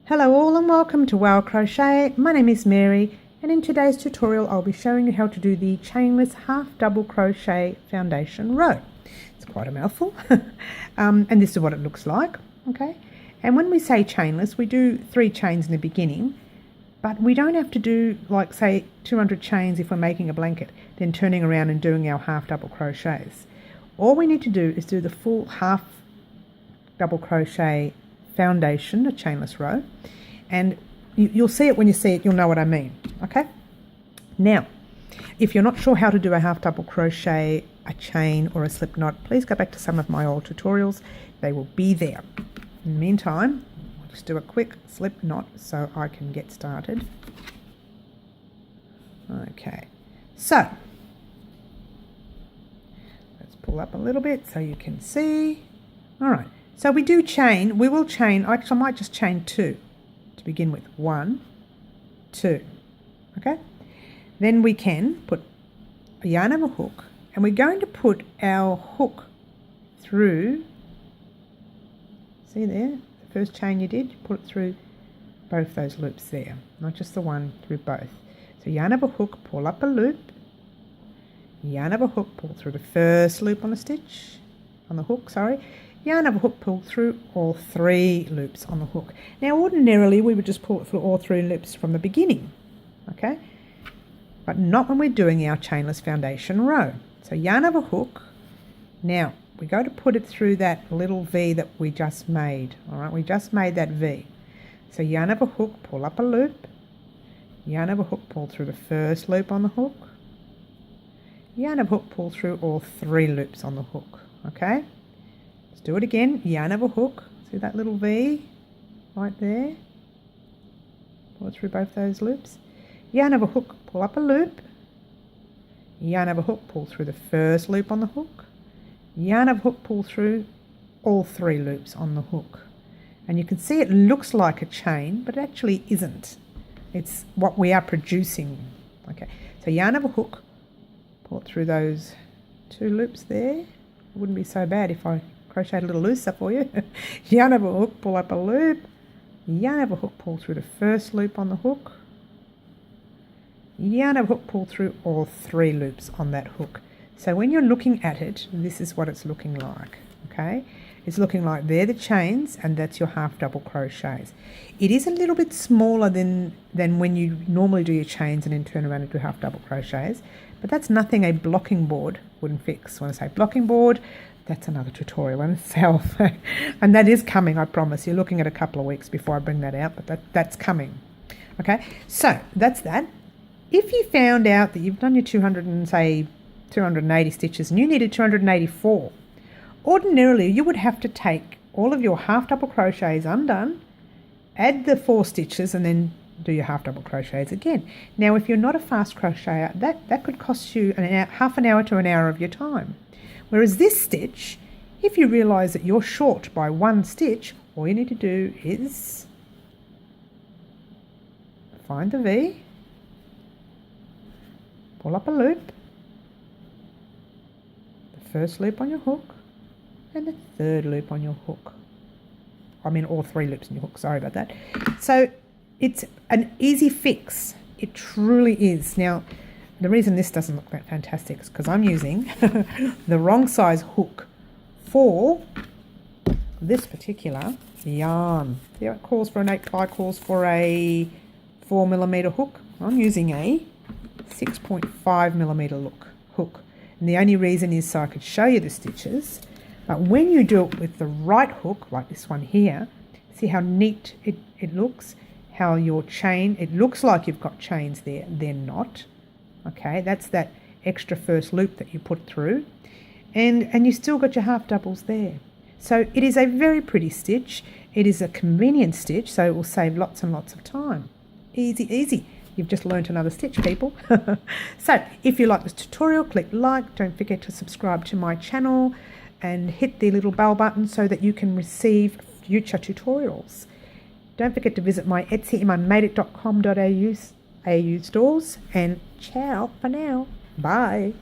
Hello all and welcome to Wow Crochet. My name is Mary and in today's tutorial I'll be showing you how to do the chainless half double crochet foundation row. It's quite a mouthful and this is what it looks like. Okay, and when we say chainless we do 3 chains in the beginning, but we don't have to do like say 200 chains if we're making a blanket, then turning around and doing our half double crochets. All we need to do is do the full half double crochet foundation, a chainless row, and you'll see it when you see it, you'll know what I mean. Okay, now if you're not sure how to do a half double crochet, a chain or a slip knot, please go back to some of my old tutorials, they will be there. In the meantime, I'll just do a quick slip knot so I can get started. Okay, so let's pull up a little bit so you can see. All right, so we will chain, actually I might just chain 2 to begin with. 1, 2, okay? Then we can put a yarn over hook and we're going to put our hook through, see there, the first chain you did, you put it through both those loops there, not just the one, through both. So yarn over hook, pull up a loop, yarn over hook, pull through the first loop on the stitch, on the hook, sorry, yarn over hook, pull through all 3 loops on the hook. Now ordinarily we would just pull it through all 3 loops from the beginning, okay, but not when we're doing our chainless foundation row. So yarn over hook, now we go to put it through that little V that we just made. All right, we just made that V. So yarn over hook, pull up a loop, yarn over hook, pull through the first loop on the hook, yarn over hook, pull through all 3 loops on the hook. Okay, let's do it again. Yarn over hook, see that little V right there, pull it through both those loops, yarn over hook, pull up a loop, yarn over hook, pull through the first loop on the hook, yarn over hook, pull through all 3 loops on the hook. And you can see it looks like a chain, but it actually isn't. It's what we are producing. Okay, so yarn over hook, pull it through those 2 loops there. It wouldn't be so bad if I crocheted a little looser for you. Yarn over hook, pull up a loop, yarn over hook, pull through the first loop on the hook, yarn over hook, pull through all 3 loops on that hook. So when you're looking at it, this is what it's looking like. Okay, it's looking like they're the chains and that's your half double crochets. It is a little bit smaller than when you normally do your chains and then turn around and do half double crochets, but that's nothing a blocking board wouldn't fix. When I say blocking board, that's another tutorial in itself. And that is coming, I promise. You're looking at a couple of weeks before I bring that out, but that's coming. Okay, so that's that. If you found out that you've done your 280 stitches and you needed 284, ordinarily you would have to take all of your half double crochets undone, add the 4 stitches and then do your half double crochets again. Now if you're not a fast crocheter, that could cost you half an hour to an hour of your time. Whereas this stitch, if you realise that you're short by 1 stitch, all you need to do is find the V, pull up a loop, the first loop on your hook and the 3rd loop on your hook. I mean all 3 loops on your hook, sorry about that. So it's an easy fix, it truly is. Now the reason this doesn't look that fantastic is because I'm using the wrong size hook for this particular yarn. Yeah, it calls for an 8-ply, calls for a 4mm hook. I'm using a 6.5mm hook. And the only reason is so I could show you the stitches. But when you do it with the right hook, like this one here, see how neat it looks? How your chain, it looks like you've got chains there, they're not. Okay, that's that extra first loop that you put through. And you still got your half doubles there. So it is a very pretty stitch. It is a convenient stitch, so it will save lots and lots of time. Easy, easy. You've just learnt another stitch, people. So if you like this tutorial, click like. Don't forget to subscribe to my channel and hit the little bell button so that you can receive future tutorials. Don't forget to visit my Etsy, imanmadeit.com.au stores, and ciao for now. Bye.